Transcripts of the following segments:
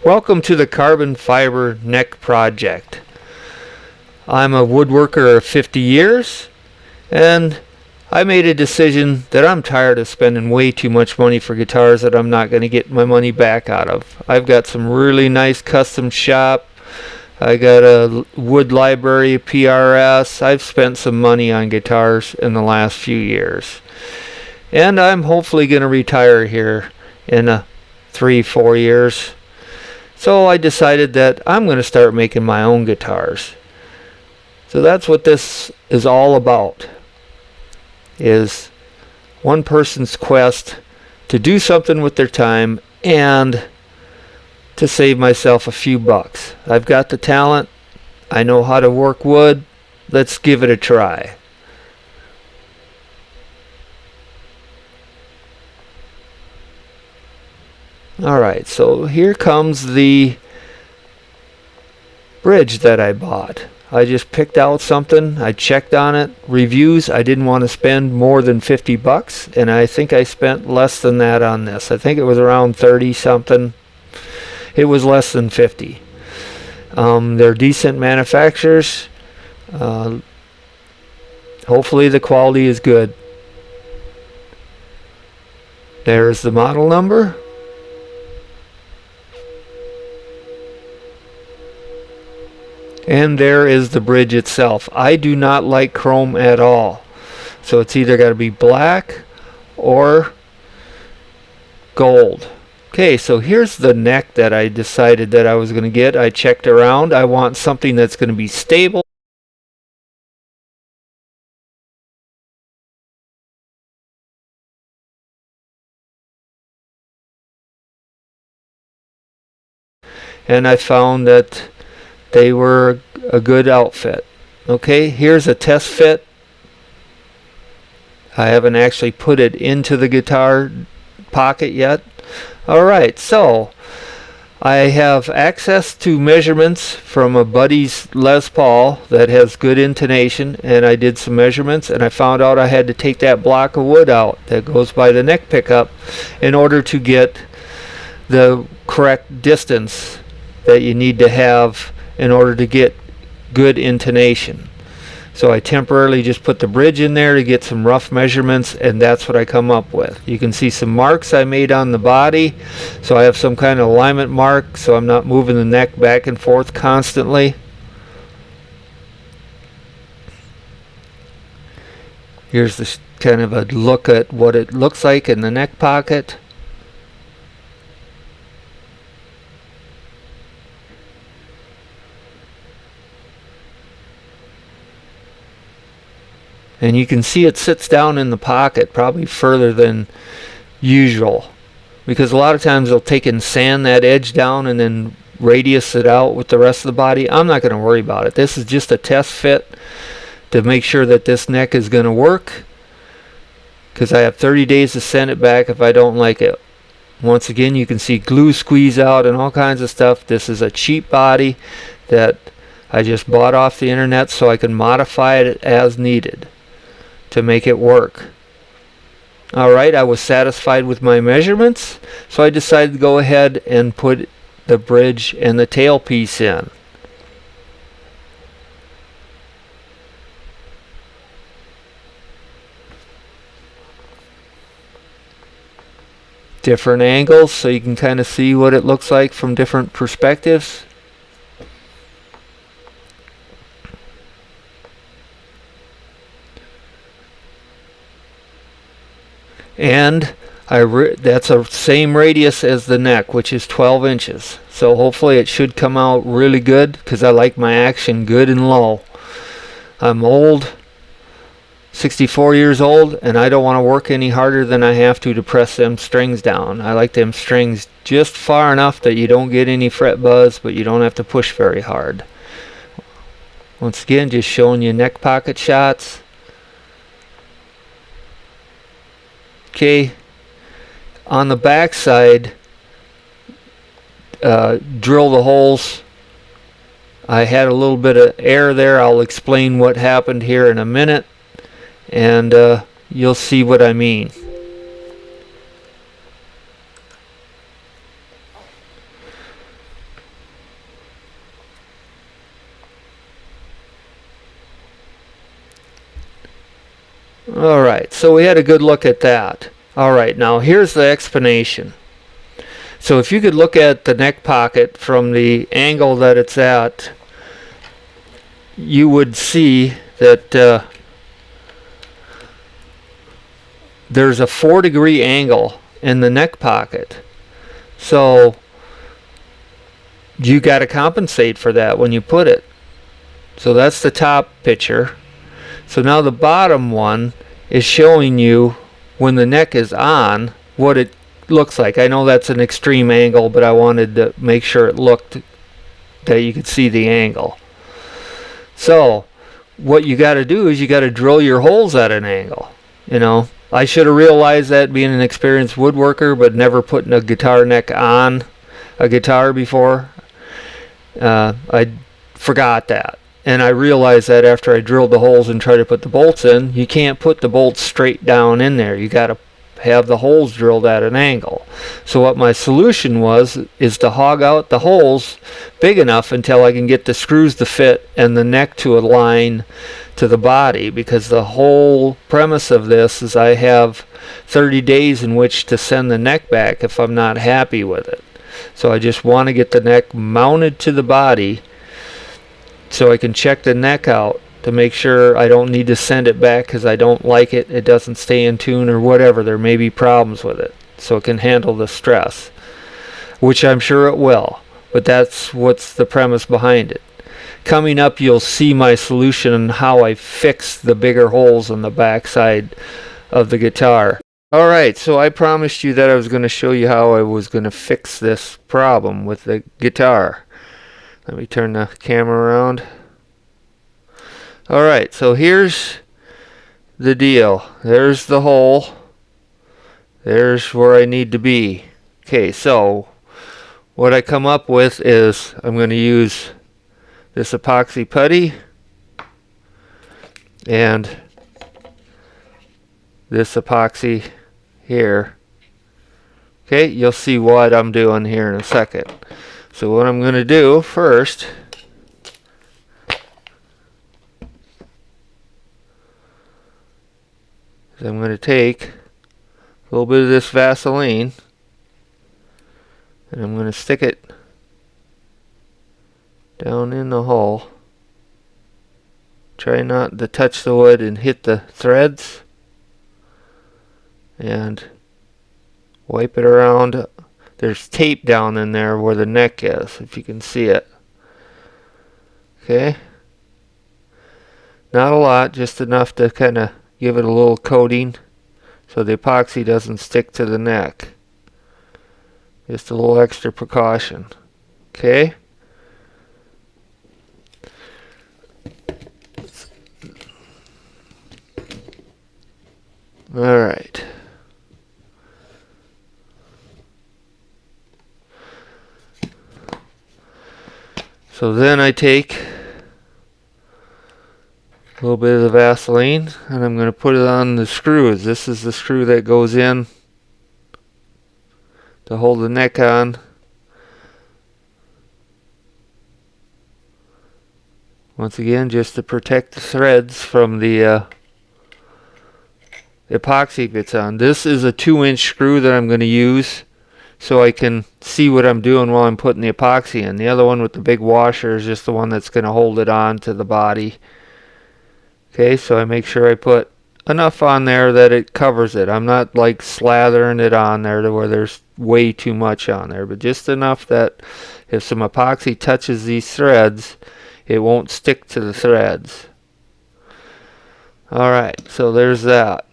Welcome to the Carbon Fiber Neck Project. I'm a woodworker of 50 years, and I made a decision that I'm tired of spending way too much money for guitars that I'm not going to get my money back out of. I've got some really nice custom shop. I got a wood library, PRS. I've spent some money on guitars in the last few years. And I'm hopefully going to retire here in 3-4 years. So I decided that I'm going to start making my own guitars. So that's what this is all about, is one person's quest to do something with their time and to save myself a few bucks. I've got the talent. I know how to work wood. Let's give it a try. Alright, so here comes the bridge that I bought. I just picked out something, I checked on it, reviews. I didn't want to spend more than 50 bucks, and I think I spent less than that on this. I think it was around 30 something. It was less than 50. They're decent manufacturers. Hopefully the quality is good. There's the model number. And there is the bridge itself. I do not like chrome at all. So it's either got to be black or gold. Okay, so here's the neck that I decided that I was going to get. I checked around. I want something that's going to be stable. And I found that they were a good outfit. Okay, here's a test fit. I haven't actually put it into the guitar pocket yet. Alright, so I have access to measurements from a buddy's Les Paul that has good intonation, and I did some measurements and I found out I had to take that block of wood out that goes by the neck pickup in order to get the correct distance that you need to have in order to get good intonation. So I temporarily just put the bridge in there to get some rough measurements, and that's what I come up with. You can see some marks I made on the body, so I have some kind of alignment mark so I'm not moving the neck back and forth constantly. Here's this kind of a look at what it looks like in the neck pocket. And you can see it sits down in the pocket probably further than usual, because a lot of times they'll take and sand that edge down and then radius it out with the rest of the body. I'm not going to worry about it. This is just a test fit to make sure that this neck is going to work, because I have 30 days to send it back if I don't like it. Once again, you can see glue squeeze out and all kinds of stuff. This is a cheap body that I just bought off the internet so I can modify it as needed to make it work. Alright, I was satisfied with my measurements, so I decided to go ahead and put the bridge and the tailpiece in. Different angles so you can kind of see what it looks like from different perspectives. And that's a same radius as the neck, which is 12 inches. So hopefully it should come out really good, because I like my action good and low. I'm old, 64 years old, and I don't want to work any harder than I have to press them strings down. I like them strings just far enough that you don't get any fret buzz, but you don't have to push very hard. Once again, just showing you neck pocket shots. Okay, on the back side, drill the holes. I had a little bit of air there. I'll explain what happened here in a minute, and you'll see what I mean. Alright, so we had a good look at that. Alright, now here's the explanation. So if you could look at the neck pocket from the angle that it's at, you would see that there's a 4-degree angle in the neck pocket. So you got to compensate for that when you put it. So that's the top picture. So now the bottom one is showing you when the neck is on what it looks like. I know that's an extreme angle, but I wanted to make sure it looked that you could see the angle. So what you got to do is you got to drill your holes at an angle. You know, I should have realized that being an experienced woodworker, but never putting a guitar neck on a guitar before. I forgot that. And I realized that after I drilled the holes and tried to put the bolts in, you can't put the bolts straight down in there. You got to have the holes drilled at an angle. So what my solution was is to hog out the holes big enough until I can get the screws to fit and the neck to align to the body, because the whole premise of this is I have 30 days in which to send the neck back if I'm not happy with it. So I just want to get the neck mounted to the body so I can check the neck out to make sure I don't need to send it back because I don't like it, it doesn't stay in tune or whatever. There may be problems with it, so it can handle the stress, which I'm sure it will, but that's what's the premise behind it. Coming up, you'll see my solution on how I fix the bigger holes on the back side of the guitar. Alright, so I promised you that I was going to show you how I was going to fix this problem with the guitar. Let me turn the camera around. Alright, so here's the deal. There's the hole. There's where I need to be. Okay, so what I come up with is I'm going to use this epoxy putty and this epoxy here. Okay, you'll see what I'm doing here in a second. So what I'm going to do first is I'm going to take a little bit of this Vaseline and I'm going to stick it down in the hole. Try not to touch the wood and hit the threads, and wipe it around. There's tape down in there where the neck is, if you can see it. Okay, not a lot, just enough to kind of give it a little coating so the epoxy doesn't stick to the neck. Just a little extra precaution. Okay, alright. So then I take a little bit of the Vaseline and I'm going to put it on the screws. This is the screw that goes in to hold the neck on. Once again, just to protect the threads from the epoxy gets on. This is a 2-inch screw that I'm going to use so I can see what I'm doing while I'm putting the epoxy in. The other one with the big washer is just the one that's going to hold it on to the body. Okay, so I make sure I put enough on there that it covers it. I'm not like slathering it on there to where there's way too much on there, but just enough that if some epoxy touches these threads, it won't stick to the threads. Alright, so there's that.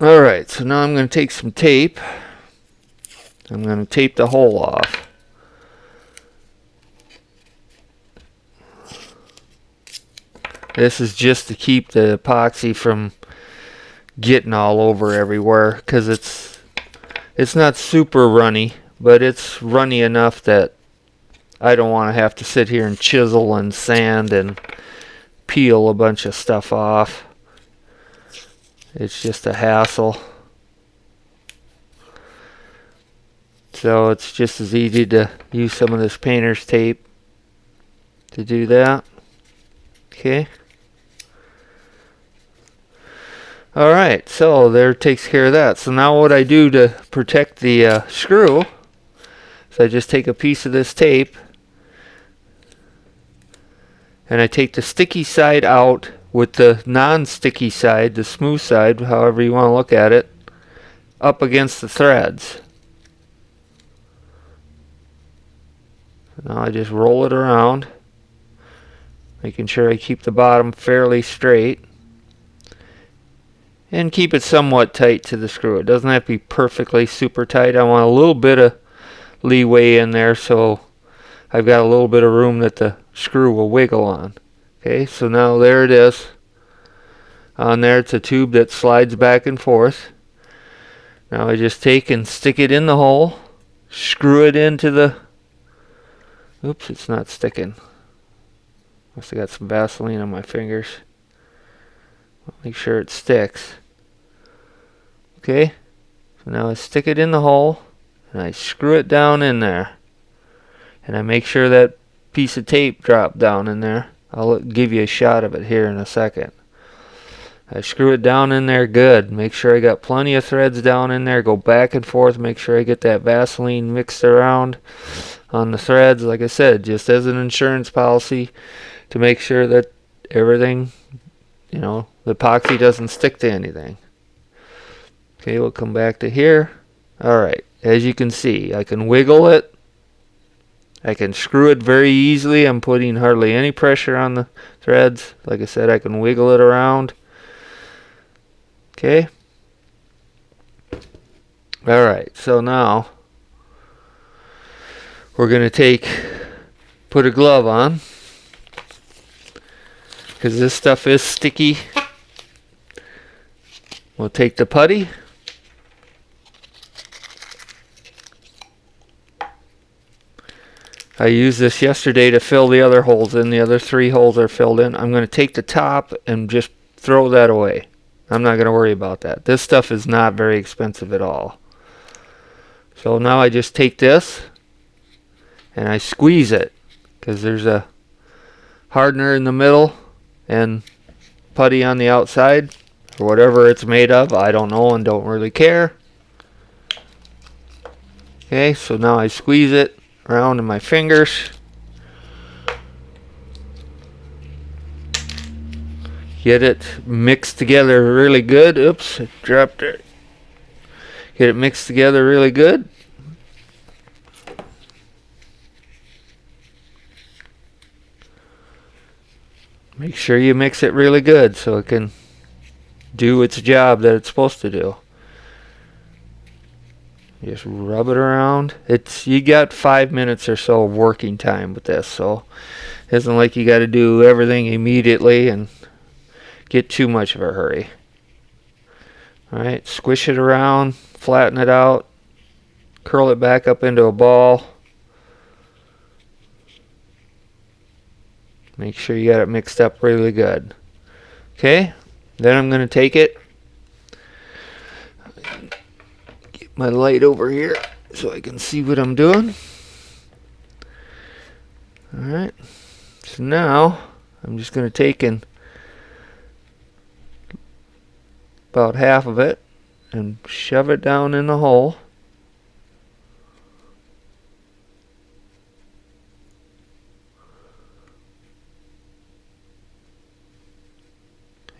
Alright, so now I'm going to take some tape. I'm going to tape the hole off. This is just to keep the epoxy from getting all over everywhere, because it's not super runny, but it's runny enough that I don't want to have to sit here and chisel and sand and peel a bunch of stuff off. It's just a hassle. So it's just as easy to use some of this painter's tape to do that. Okay. Alright, so there takes care of that. So now what I do to protect the screw is I just take a piece of this tape and I take the sticky side out with the non-sticky side, the smooth side, however you want to look at it, up against the threads. Now I just roll it around, making sure I keep the bottom fairly straight and keep it somewhat tight to the screw. It doesn't have to be perfectly super tight. I want a little bit of leeway in there so I've got a little bit of room that the screw will wiggle on. Okay, so now there it is. On there it's a tube that slides back and forth. Now I just take and stick it in the hole, screw it into the... Oops, it's not sticking. Must have got some Vaseline on my fingers. Make sure it sticks. Okay, so now I stick it in the hole and I screw it down in there. And I make sure that piece of tape dropped down in there. I'll give you a shot of it here in a second. I screw it down in there good. Make sure I got plenty of threads down in there. Go back and forth. Make sure I get that Vaseline mixed around on the threads. Like I said, just as an insurance policy to make sure that everything, you know, the epoxy doesn't stick to anything. Okay, we'll come back to here. Alright, as you can see, I can wiggle it. I can screw it very easily. I'm putting hardly any pressure on the threads. Like I said, I can wiggle it around. Okay. Alright, so now we're going to put a glove on, because this stuff is sticky. We'll take the putty. I used this yesterday to fill the other holes in. The other 3 holes are filled in. I'm going to take the top and just throw that away. I'm not going to worry about that. This stuff is not very expensive at all. So now I just take this and I squeeze it, because there's a hardener in the middle and putty on the outside, or whatever it's made of. I don't know and don't really care. Okay, so now I squeeze it around in my fingers. Get it mixed together really good. Oops, it dropped it. Get it mixed together really good. Make sure you mix it really good so it can do its job that it's supposed to do. Just rub it around. You got 5 minutes or so of working time with this, so it isn't like you got to do everything immediately and get too much of a hurry. Alright, squish it around, flatten it out, curl it back up into a ball. Make sure you got it mixed up really good. Okay, then I'm going to take it, get my light over here so I can see what I'm doing. Alright, so now I'm just going to take and about half of it and shove it down in the hole.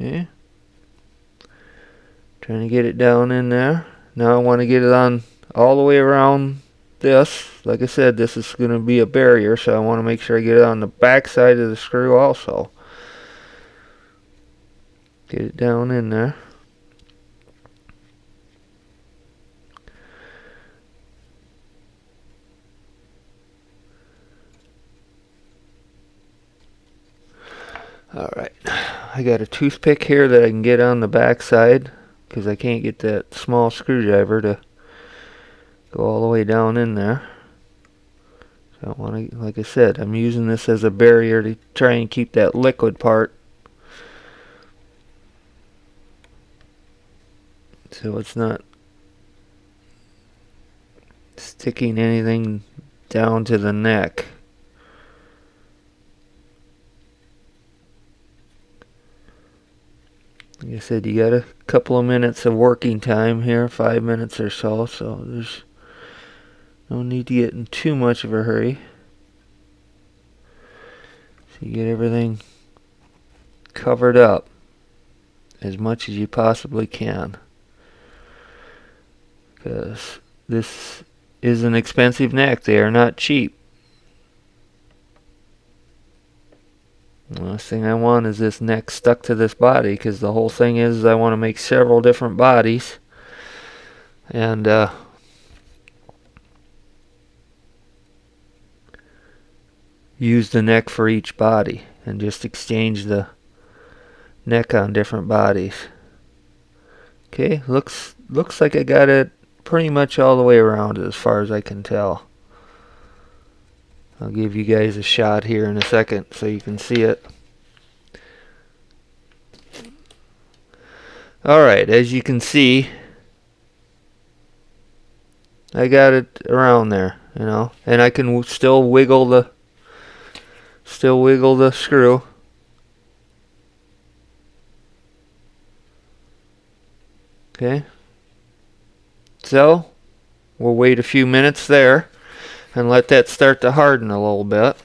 Okay. Trying to get it down in there. Now I want to get it on all the way around this. Like I said, this is going to be a barrier, so I want to make sure I get it on the back side of the screw also. Get it down in there. Alright, I got a toothpick here that I can get on the back side, because I can't get that small screwdriver to go all the way down in there. So I want to, like I said, I'm using this as a barrier to try and keep that liquid part so it's not sticking anything down to the neck. Like I said, you got a couple of minutes of working time here, 5 minutes or so, so there's no need to get in too much of a hurry. So you get everything covered up as much as you possibly can, because this is an expensive neck. They are not cheap. The last thing I want is this neck stuck to this body, because the whole thing is I want to make several different bodies and use the neck for each body and just exchange the neck on different bodies. Okay, looks like I got it pretty much all the way around as far as I can tell. I'll give you guys a shot here in a second so you can see it. Alright, as you can see, I got it around there, you know, and I can still wiggle the screw. Okay, so we'll wait a few minutes there and let that start to harden a little bit.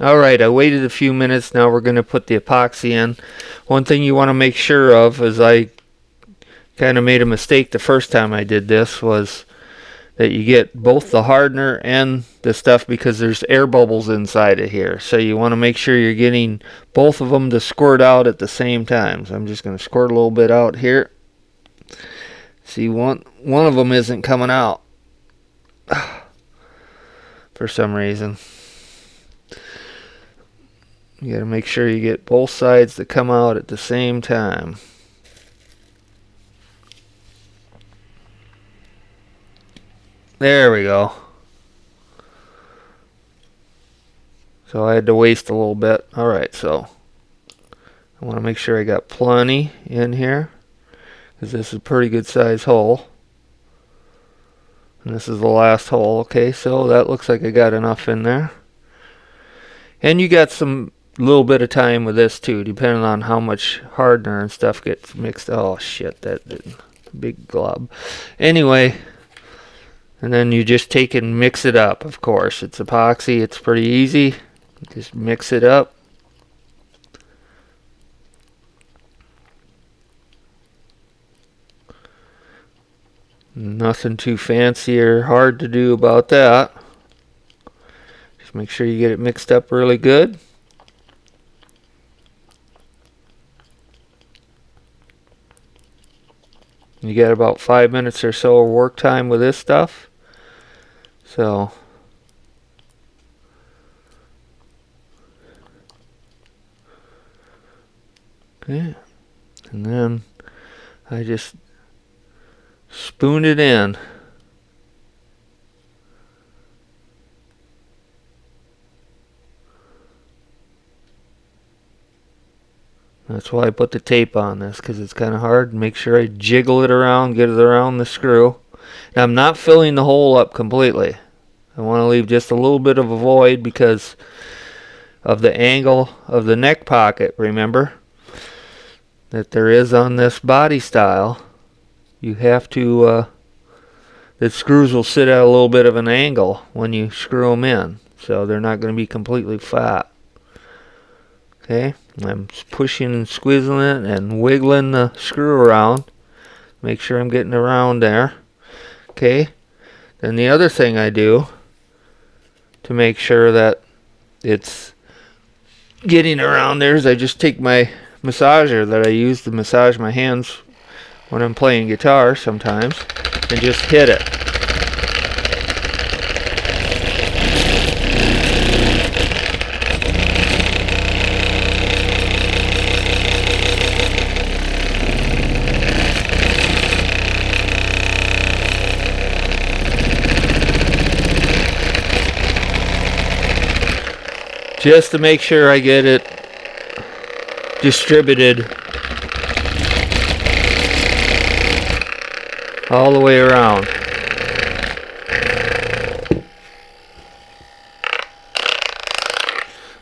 Alright, I waited a few minutes. Now we're going to put the epoxy in. One thing you want to make sure of, is I kind of made a mistake the first time I did this, was that you get both the hardener and the stuff, because there's air bubbles inside of here. So you want to make sure you're getting both of them to squirt out at the same time. So I'm just going to squirt a little bit out here. See, one of them isn't coming out for some reason. You got to make sure you get both sides to come out at the same time. There we go. So I had to waste a little bit. Alright, so I want to make sure I got plenty in here, because this is a pretty good size hole. And this is the last hole. Okay, so that looks like I got enough in there. And you got some little bit of time with this too, depending on how much hardener and stuff gets mixed. Oh shit, that big glob. Anyway, and then you just take and mix it up. Of course, it's epoxy, it's pretty easy. Just mix it up. Nothing too fancy or hard to do about that. Just make sure you get it mixed up really good. You got about 5 minutes or so of work time with this stuff. So okay, and then I just spoon it in. That's why I put the tape on this, because it's kind of hard. Make sure I jiggle it around, get it around the screw. Now I'm not filling the hole up completely. I want to leave just a little bit of a void because of the angle of the neck pocket, remember, that there is on this body style. You have to, the screws will sit at a little bit of an angle when you screw them in, so they're not going to be completely flat. Okay, I'm pushing and squeezing it and wiggling the screw around. Make sure I'm getting around there. Okay, then the other thing I do to make sure that it's getting around there is I just take my massager that I use to massage my hands when I'm playing guitar sometimes, and just hit it. just to make sure I get it distributed all the way around.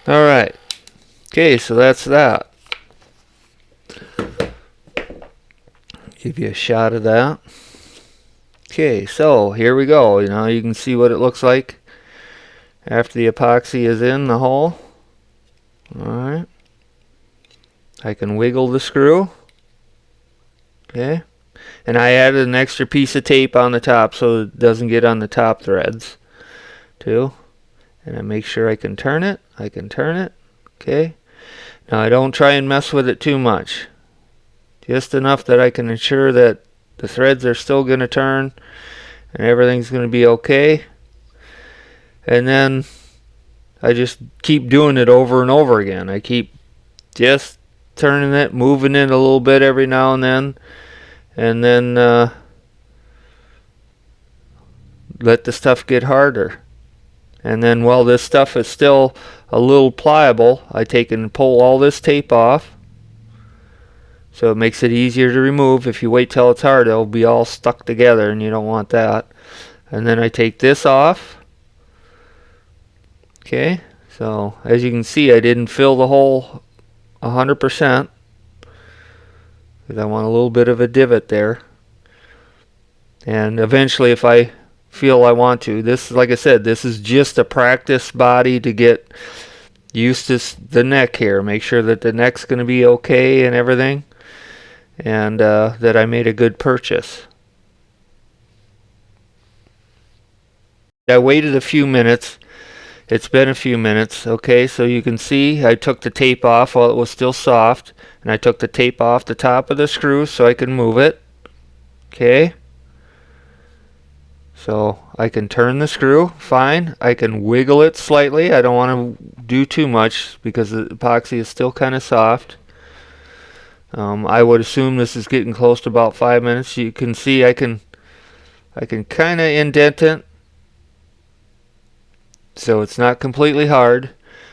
Alright, okay, so that's that. Give you a shot of that. Okay, so here we go. You know, you can see what it looks like after the epoxy is in the hole. Alright. I can wiggle the screw. Okay. And I added an extra piece of tape on the top so it doesn't get on the top threads too. And I make sure I can turn it. I can turn it. Okay. Now I don't try and mess with it too much. Just enough that I can ensure that the threads are still going to turn and everything's going to be okay. And then I just keep doing it over and over again. I keep just turning it, moving it a little bit every now and then let the stuff get harder. And then while this stuff is still a little pliable, I take and pull all this tape off. So it makes it easier to remove. If you wait till it's hard, it'll be all stuck together and you don't want that. And then I take this off. Okay, so as you can see, I didn't fill the hole 100% because I want a little bit of a divot there. And eventually, if I feel I want to, this, like I said, this is just a practice body to get used to the neck here. Make sure that the neck's going to be okay and everything, and that I made a good purchase. I waited a few minutes. It's been a few minutes. Okay, so you can see I took the tape off while it was still soft, and I took the tape off the top of the screw so I can move it. Okay, so I can turn the screw fine. I can wiggle it slightly. I don't want to do too much because the epoxy is still kind of soft. I would assume this is getting close to about 5 minutes. You can see I can kind of indent it, so it's not completely hard,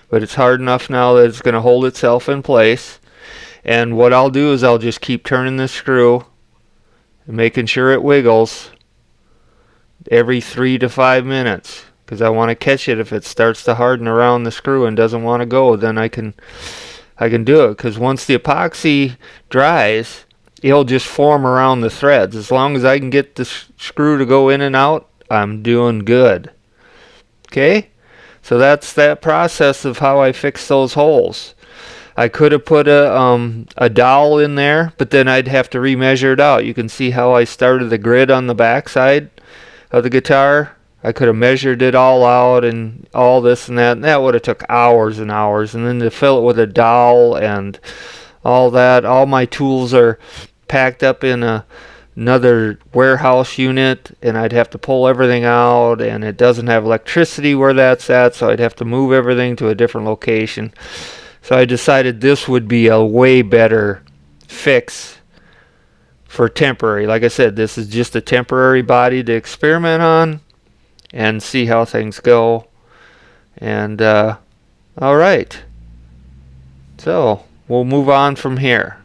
but it's hard enough now that it's going to hold itself in place. And what I'll do is I'll just keep turning the screw and making sure it wiggles every 3 to 5 minutes, because I want to catch it if it starts to harden around the screw and doesn't want to go. Then I can do it, because once the epoxy dries, it'll just form around the threads. As long as I can get the screw to go in and out, I'm doing good. Okay, so that's that process of how I fix those holes. I could have put a dowel in there, but then I'd have to remeasure it out. You can see how I started the grid on the back side of the guitar. I could have measured it all out and all this and that would have took hours and hours. And then to fill it with a dowel and all that, all my tools are packed up in another warehouse unit, and I'd have to pull everything out, and it doesn't have electricity where that's at, so I'd have to move everything to a different location. So I decided this would be a way better fix for temporary. Like I said, this is just a temporary body to experiment on and see how things go. And alright, so we'll move on from here.